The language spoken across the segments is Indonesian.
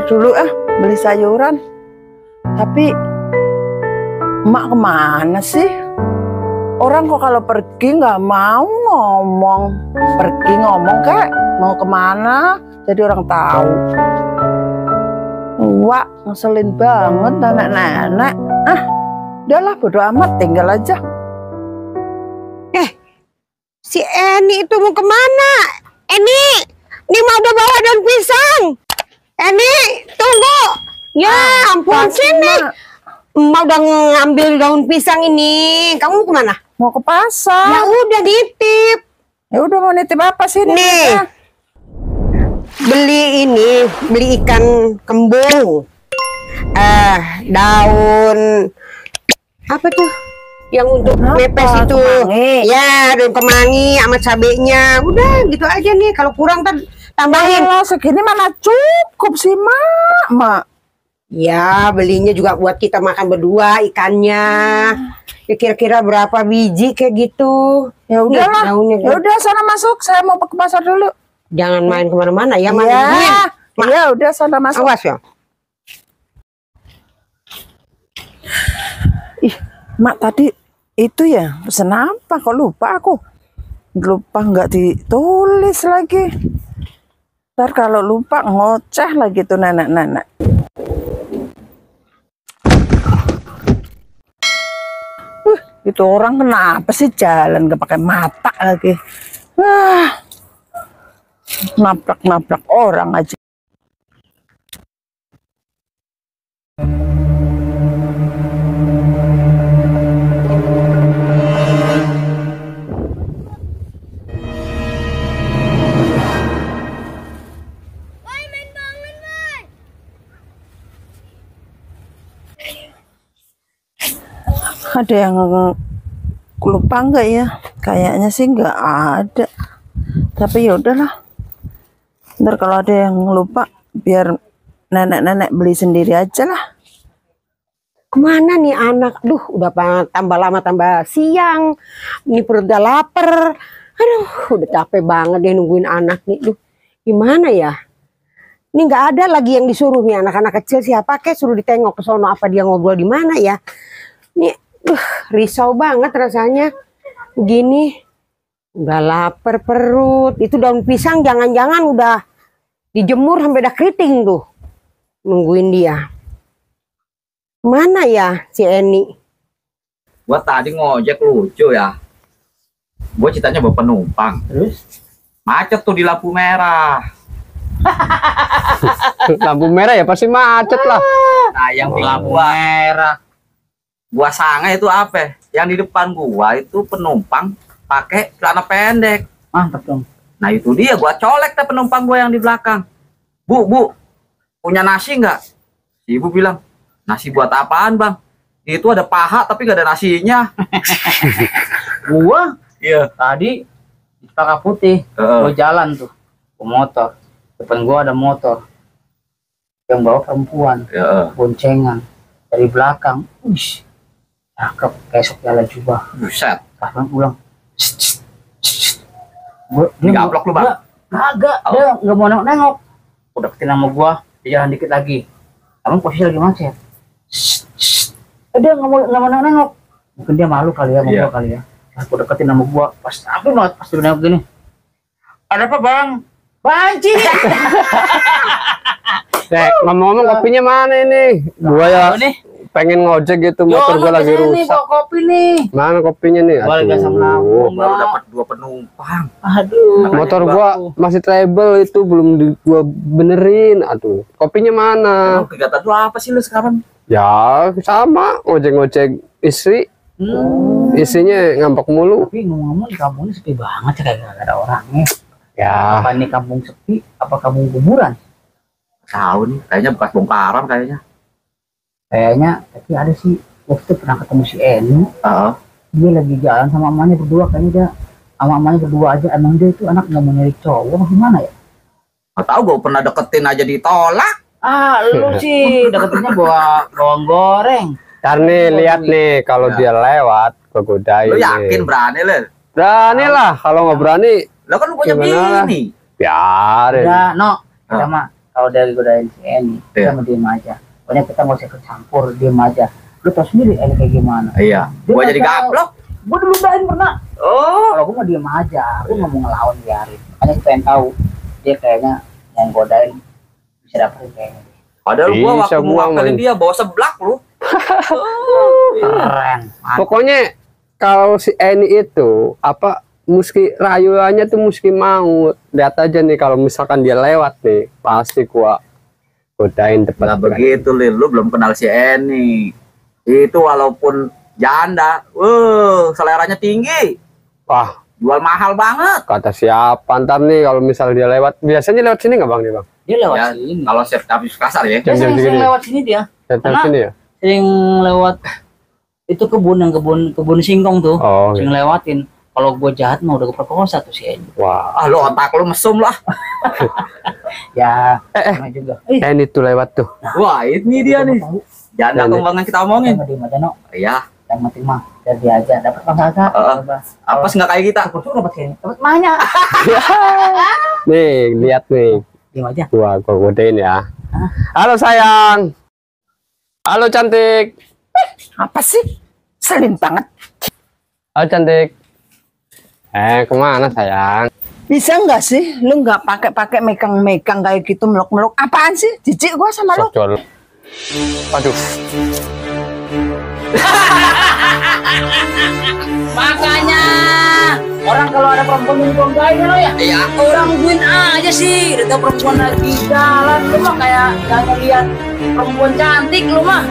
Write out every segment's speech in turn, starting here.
dulu beli sayuran. Tapi emak kemana sih? Orang kok kalau pergi nggak mau ngomong. Pergi ngomong kek, mau kemana? Jadi orang tahu. Wah, ngeselin banget nenek-nenek. Udahlah bodo amat, tinggal aja. Si Eni itu mau kemana? Eni, ini mau udah bawa daun pisang. Eni, tunggu. Ya ampun, sini. Mau udah ngambil daun pisang ini. Kamu kemana? Mau ke pasar. Ya udah nitip. Ya udah, mau nitip apa sih nih? Beli ikan kembung. Daun apa tuh? Yang untuk mepes itu. Kemangi. Ya, daun kemangi sama cabenya. Udah gitu aja nih. Kalau kurang kan tambahin. Kalau segini mana cukup sih, Mak. Ya, belinya juga buat kita makan berdua ikannya. Ya, kira-kira berapa biji kayak gitu. Ya udahlah. Ya udah, sana masuk. Saya mau ke pasar dulu. Jangan main kemana-mana ya, Ya udah, sana masuk. Awas ya. Ih, Mak tadi itu ya pesen apa? Kok lupa aku? Lupa nggak ditulis lagi. Ntar kalau lupa ngoceh lagi tuh nenek-nenek. Itu orang kenapa sih jalan gak pakai mata lagi? Nabrak-nabrak orang aja. Ada yang lupa nggak ya? Kayaknya sih nggak ada. Tapi ya udahlah. Ntar kalau ada yang lupa, biar nenek-nenek beli sendiri aja lah. Kemana nih anak? Duh, udah tambah lama tambah siang. Ini perut udah lapar. Aduh, udah capek banget deh nungguin anak nih. Duh, gimana ya? Ini nggak ada lagi yang disuruh nih anak-anak kecil siapa kek suruh ditengok ke sono apa dia ngobrol di mana ya? Nih. Risau banget rasanya begini. Udah lapar perut. Itu daun pisang jangan-jangan udah dijemur sampai udah keriting tuh. Nungguin dia. Mana ya si Eni? Gua tadi ngojek lucu ya. Gua ceritanya bawa penumpang. Terus macet tuh di lampu merah. Lampu merah ya pasti macet lah. Nah, yang di lampu merah. Gua sangka itu apa? Yang di depan gua itu penumpang pakai celana pendek. Mantap dong. Nah itu dia, gua colek tuh penumpang gua yang di belakang. Bu, punya nasi nggak? Si ibu bilang, nasi buat apaan bang? Itu ada paha tapi nggak ada nasinya. Gua Iya. tadi di Cempaka Putih, gua jalan tuh, motor. Depan gua ada motor yang bawa perempuan, boncengan dari belakang. Wih, cakep kayak sok jalan jubah. Buset. Pas pulang, Dia gablok lu bang? Kagak, dia nggak mau nengok-nengok. Udah deketin sama gua, dia jalan dikit lagi. Kamu posisi lagi macet. Dia nggak mau nengok. Mungkin dia malu kali ya, mau kali ya. Pas gua deketin sama gua, pas sampai banget pas dia nengok gini. Ada apa bang? Banci. Ngomong-ngomong kopinya mana ini? Gua ya pengen ngojek gitu, motor gua lagi rusak. Kopi nih. Mana kopinya nih? Gua lagi asam lambung. Baru dapat 2 penumpang. Aduh. Motor gua masih treble itu belum gua benerin. Aduh, kopinya mana? Emang kegiatan lu apa sih lu sekarang? Ya sama, ngojek-ngojek istri. Istrinya ngambek mulu. Tapi ngomong-ngomong di kampung ini sepi banget ya, kayak gak ada orangnya. Ya. Apa ini kampung sepi? Apa kampung kuburan? Tahu nih, kayaknya bekas bongkaran kayaknya. Kayaknya, tapi ada sih. Waktu itu pernah ketemu si Eni. Dia lagi jalan sama emaknya berdua, kayaknya dia sama emaknya berdua aja. Emang dia itu anak nggak mau nyari cowok, gimana ya? Gak tahu, gue pernah deketin aja ditolak. Lu sih deketinnya bawa bawang goreng. Karena lihat nih, kalau dia lewat, gua godain. Lu yakin berani lu? Berani lah, kalau nggak berani, Lo kan lu punya gimana? bini. Biarin. Udah, no. Kita mah kalau dari godain si Eni, kita mau diem aja. Pokoknya kita nggak usah ikut campur, diem aja. Lu tau sendiri Eni kayak gimana. Iya. Gua jadi gaplok. Gue diludahin pernah. Oh. Kalau gue mau diem aja, gue nggak mau ngelawan biarin. Makanya gue pengen tahu dia kayaknya yang godain bisa dapetin kayaknya. Padahal gua Bisa waktu mau gua ngapelin main. dia bawa seblak lu. Keren. Pokoknya kalau si Eni itu apa mesti rayuannya tuh mesti mau. Lihat aja nih kalau misalkan dia lewat nih, pasti gua godain Nah tepat. begitu Lil, lu belum kenal si Eni. Itu walaupun janda, seleranya tinggi, Wah, jual mahal banget. kata siapa ntar nih kalau misal dia lewat. Biasanya lewat sini nggak bang nih bang? Dia lewat Ya, sini. kalau chef habis kasar ya. Dia jam-jam sering segini. lewat sini dia. Lewat Karena- sini ya? Sering lewat itu kebun singkong tuh. Oh, Sering gitu. lewatin. Kalau gue jahat mah udah keperkosa tuh si Eni. Wah, Ah lu otak lu mesum lah. Ya, sama juga. Eni tuh lewat tuh. Wah ini dia nih. Janda Eni. kembangan kita omongin. Jangan diem aja no. Iya. Yang penting mah biar dia aja dapat pangkat. Apes nggak kayak kita. Syukur dapat sini. Dapat mahnya. Nih, lihat nih. Diem aja. Gua godain ya. Halo sayang. Halo cantik. Apa sih? Selin banget. Halo cantik. Kemana sayang? Bisa nggak sih lu nggak pakai megang-megang kayak gitu meluk-meluk? Apaan sih? Jijik gua sama lu. Socol. Aduh. Makanya orang kalau ada perempuan yang gonggain lo ya. Iya. Orang nungguin aja sih. Udah tau perempuan lagi jalan lu mah kayak gak ngeliat perempuan cantik lu mah.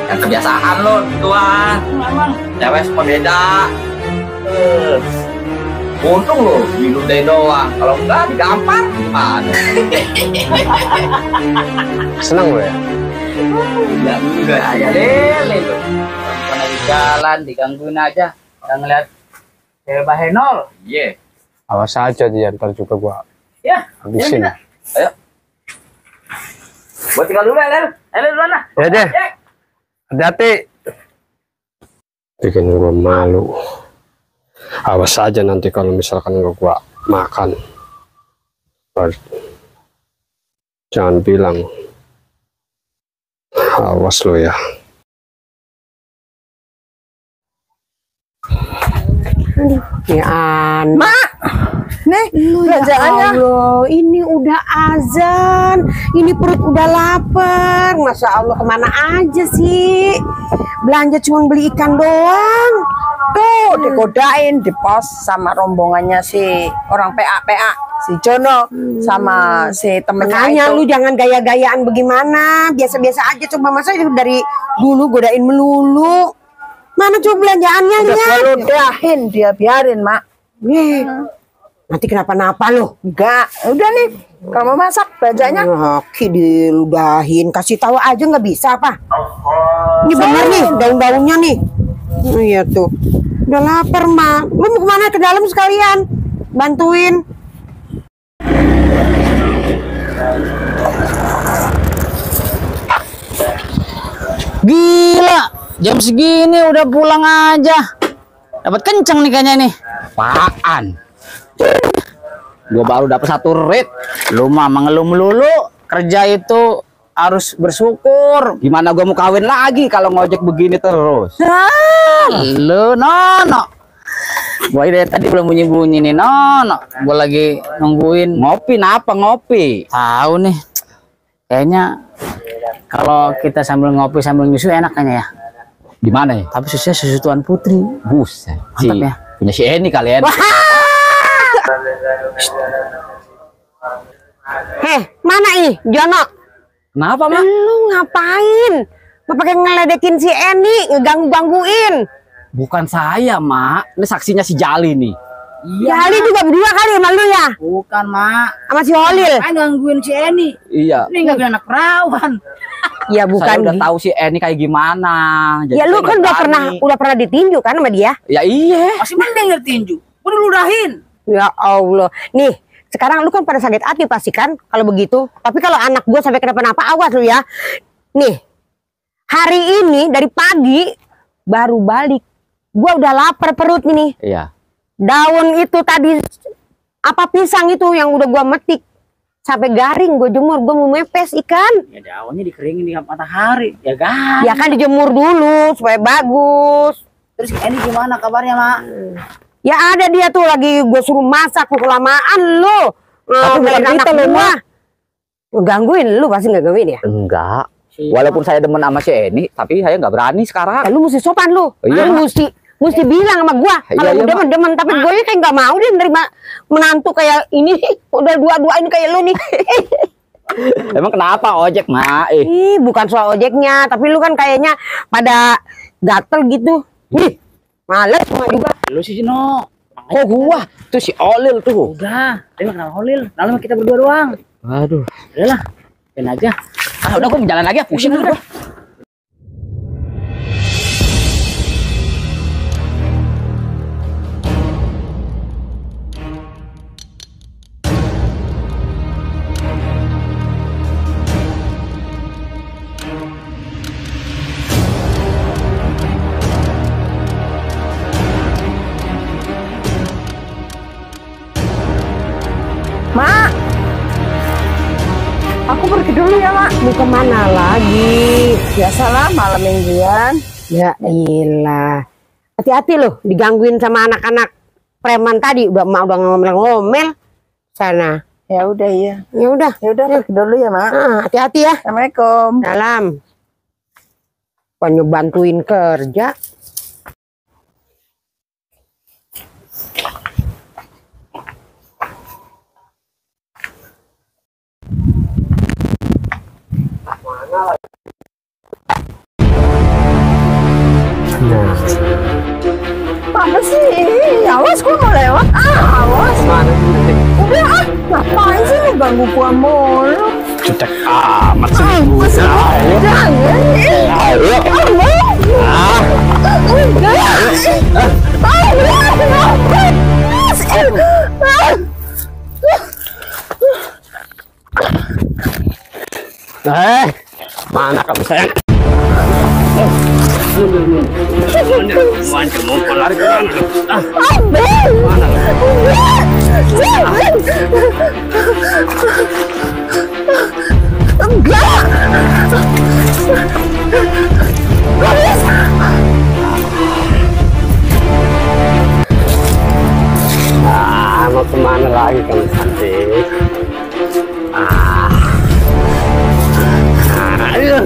Yang kebiasaan lo tuan. Memang Cewek semua beda. Untung lo diludahin doang. Kalau enggak digampar gimana? Seneng lo ya? Ya enggak aja lele lu. Perempuan lagi jalan digangguin aja. Udah ngeliat cewek bahenol. Iya. Awas aja dia, ntar juga gua Ya. habisin. Ya, Ayo. Gua tinggal dulu ya, Lel. Lele duluan lah. Ya deh. Hati-hati. Bikin gua malu. Awas aja nanti kalau misalkan gua makan. Jangan bilang. Awas lo ya. Ya Mak, nih Ya belanjaannya. Allah, ini udah azan, ini perut udah lapar. Masya Allah, kemana aja sih? Belanja cuma beli ikan doang. Tuh digodain di pos sama rombongannya si orang PA si Jono sama si temennya Makanya itu. lu jangan gaya-gayaan bagaimana, biasa-biasa aja. Coba masa dari dulu godain melulu. Mana coba belanjaannya Udah gua lihat? ludahin, dia biarin mak. Nih, nanti kenapa-napa lo? Enggak, udah nih. Kalau mau masak belanjanya. Oke, diludahin, kasih tahu aja nggak bisa apa? Ini bener nih daun-daunnya nih. Oh, iya tuh. Udah lapar mak. Lu mau kemana ke dalam sekalian? Bantuin. Gila, jam segini udah pulang aja. Dapat kenceng nih kayaknya nih. Apaan? Gua baru dapat 1 rit. Lu mah mengeluh melulu. Kerja itu harus bersyukur. Gimana gua mau kawin lagi kalau ngojek begini terus? Lu nono. Gua dari tadi belum bunyi-bunyi nih nono. Gua lagi nungguin ngopi. Napa ngopi? Tahu nih. Kayaknya kalau kita sambil ngopi sambil nyusu enak kayaknya ya. Di mana ya? Tapi susunya susu Tuan Putri. Buset. Mantap ya. Punya si Eni kalian. Heh, mana ih, Jono? Kenapa, Mak? Lu ngapain? Lu pakai ngeledekin si Eni, ngeganggu-gangguin. Bukan saya, Mak. Ini saksinya si Jali nih. Jali juga berdua kali sama lu ya? Bukan, Mak. Sama si Holil? Kan gangguin si Eni. Iya. Ini gangguin anak perawan. Ya Saya bukan. udah tahu si Eni kayak gimana. Jadi Ya lu saya kan nggak berani. udah pernah ditinju kan sama dia? Ya iya. Masih mending ngertinju. Udah ludahin. Ya Allah. Nih, sekarang lu kan pada sakit hati pasti kan kalau begitu. Tapi kalau anak gua sampai kenapa-napa awas lu ya. Nih, hari ini dari pagi baru balik. Gua udah lapar perut ini. Iya. Daun itu tadi Apa pisang itu yang udah gua metik sampai garing, gua jemur, gua mau mepes ikan. Ya daunnya dikeringin di matahari. Ya kan? Ya kan dijemur dulu supaya bagus. Terus ini gimana kabarnya, Mak? Ya ada dia tuh lagi gue suruh masak, kelamaan lu. Tapi bukan Ngelain kita anak loh, gua. Gangguin lu, pasti nggak gangguin ya? Enggak. Walaupun saya demen sama si Eni, tapi saya nggak berani sekarang. Ya, lu mesti sopan lu. Iya, Lu mesti bilang sama gua Iya, kalau iya, udah demen, tapi gue kayak nggak mau dia nerima menantu kayak ini. Udah dua-duain kayak lu nih. Emang kenapa ojek, Mak? Ih, bukan soal ojeknya, tapi lu kan kayaknya pada gatel gitu. Nih, males gua juga. Lu sih Cino. Oh gua, tuh si Olil tuh. Udah, dia mah kenal Holil. Lalu kita berdua doang. Aduh. Udah lah, ben aja. Ah udah gua jalan lagi ya, pusing udah. Mak, aku pergi dulu ya, Mak. Mau kemana lagi? Biasalah malam mingguan. Ya iyalah. Hati-hati loh, digangguin sama anak-anak preman tadi. Udah ngomel-ngomel sana. Ya udah iya. Ya udah. Ya udah pergi dulu ya, Mak. Hati-hati ya. Assalamualaikum. Salam. Bukannya bantuin kerja. Apa sih? Awas gua mau lewat. Awas. Udah ngapain sih lu ganggu gua mulu? Cetek amat sih. Apa sih? Jangan. Ayo. Mana kamu sayang? Mau lari ke mana? Mau kemana lagi kamu cantik? Ayo.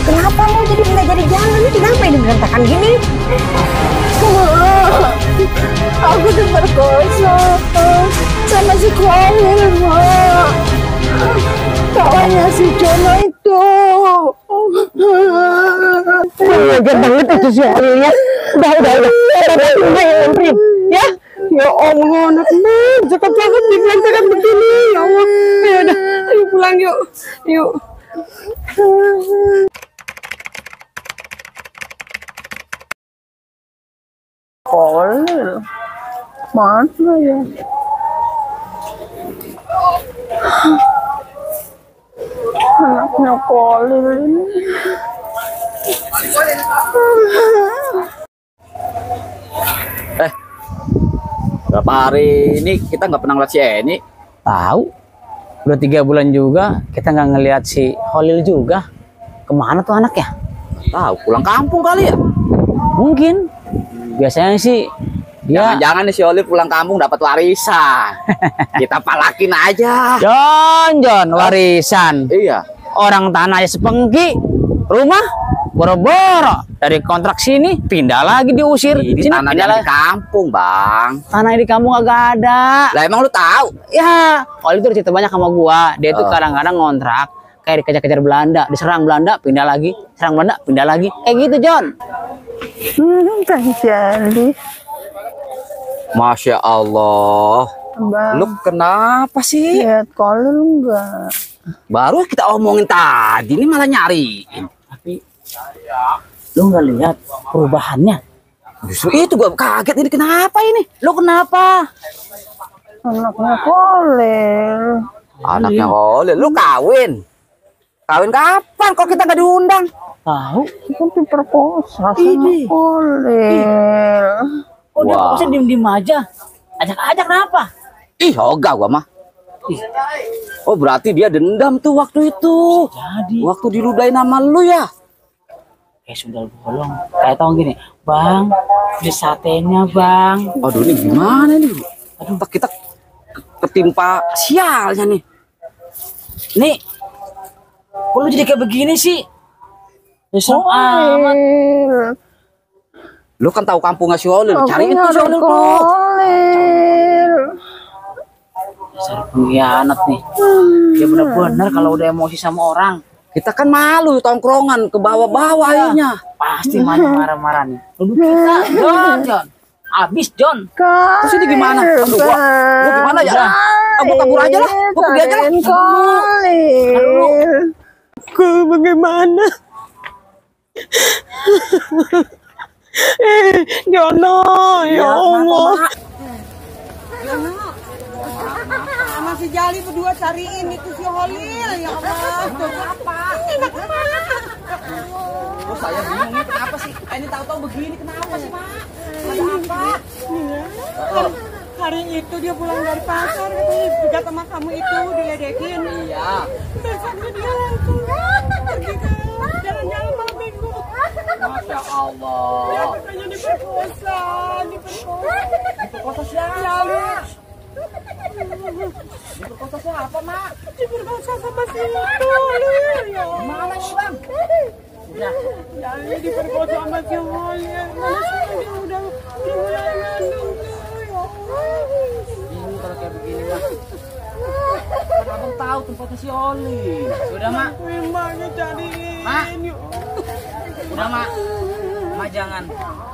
Kenapa lo jadi nggak jadi jalan? Kenapa ini berantakan gini? Aku diperkosa sama si Kolil, Mak. Kawannya si Jono itu. Ajar banget itu si Arielnya. Udah. Ya, ya Allah, anak cakep banget diberantakan begini. Ya Allah, ya udah, ayo pulang yuk. Kolil. Mana ya? Anaknya Kolil ini. Berapa hari ini kita nggak pernah ngeliat si Eni. Tahu. Udah 3 bulan juga kita nggak ngelihat si Holil juga. Kemana tuh anak ya? Tahu, pulang kampung kali ya? Mungkin. Biasanya sih dia. Jangan-jangan nih si Oli pulang kampung dapat warisan. Kita palakin aja. Jon, warisan. Iya. Orang tanahnya sepengki, rumah boro-boro. Dari kontrak sini pindah lagi diusir. Ini Sini tanah pindah di lagi. kampung, Bang. Tanah di kampung agak ada. Lah emang lu tahu? Ya, Holil itu cerita banyak sama gua. Dia tuh kadang-kadang ngontrak kayak dikejar-kejar Belanda, diserang Belanda, pindah lagi, serang Belanda, pindah lagi. Kayak gitu, Jon. Kang Jali. Masya Allah. Bang, Lu kenapa sih? lihat Kolil enggak? Baru kita omongin tadi, ini malah nyariin. Tapi lu nggak lihat perubahannya? Justru itu gua kaget, ini kenapa ini? Lu kenapa? Anaknya Kolil. Anaknya Oli, lu kawin. Kawin kapan? Kok kita nggak diundang? Tahu? Itu diperkosa sama Ini. Kolil. Oh, dia Wah. kok diem-diem aja. Ajak-ajak kenapa? Ih, ogah gua mah. Oh, berarti dia dendam tuh waktu itu. Jadi Waktu diludahin sama lu ya? kayak sundal bolong. Kayak tau gini, Bang, di satenya, Bang. Aduh, ini gimana nih? Aduh, kita ketimpa sialnya nih. Nih, kok lu jadi kayak begini sih? Nyesel amat. Kolil. Lu kan tahu kampungnya si Oli, lu Aku cariin tuh si nyari Oli tuh. Kolil. Dasar pengkhianat nih. Dia bener-bener kalau udah emosi sama orang, Kita kan malu tongkrongan ke bawah-bawah akhirnya. pasti marah-marah nih. Duduk kita, Jon. Abis, Jon. Terus ini gimana? Aduh, lu gimana ya? Gua kabur aja lah. Gua pergi aja lah. Kolil. Bagaimana? Jono, ya Allah. Sama si Jali berdua cariin itu si Holil, ya Allah. Kenapa? Oh, saya bingung nih kenapa sih? Ini tahu-tahu begini kenapa sih, Pak? Kenapa? Hari itu dia pulang dari pasar, katanya juga sama kamu itu diledekin. Iya. Besoknya dia langsung pergi ke jalan-jalan malam minggu. Masya Allah. Katanya diperkosa. Diperkosa siapa? Diperkosa siapa, Mak? Diperkosa sama si itu, Holil, ya Allah. Mana sih, Bang? Jali diperkosa sama si Holil. Mana sih dia udah mulai ngandung tuh, ya Allah. Bingung kalau kayak begini, Mak. Kan Abang tahu tempatnya si Oli. Udah, Mak. Memangnya cariin. Mak. ya Udah, Mak. Mak jangan.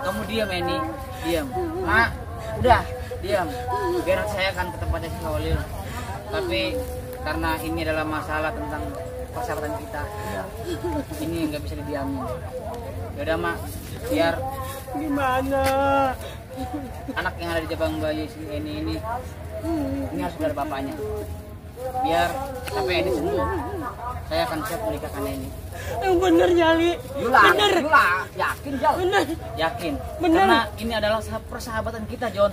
Kamu diam, Eni. Diam. Mak, udah. Diam. Biar saya akan ke tempatnya si Holil. Tapi karena ini adalah masalah tentang persahabatan kita, ini nggak bisa didiamin. Yaudah, Mak. Biar Gimana? anak yang ada di jabang bayi si Eni ini harus ada bapaknya. Biar sampai Eni sembuh, saya akan siap menikahkan Eni. Yang bener Jali. Yula, yakin, Jal? Bener. Yakin? Bener. Karena ini adalah persahabatan kita, Jon.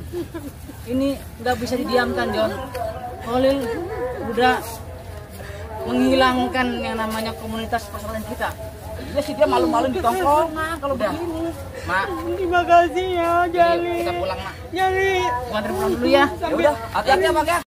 Ini nggak bisa didiamkan, Jon. Holil udah menghilangkan yang namanya komunitas persahabatan kita. Dia sih dia malu-malu di tongkrongan kalau Udah, begini. Mak. Terima kasih ya Jali. Kita pulang, Mak. Jali. Gua anterin pulang dulu ya. Ya udah, hati-hati ya, Bang ya.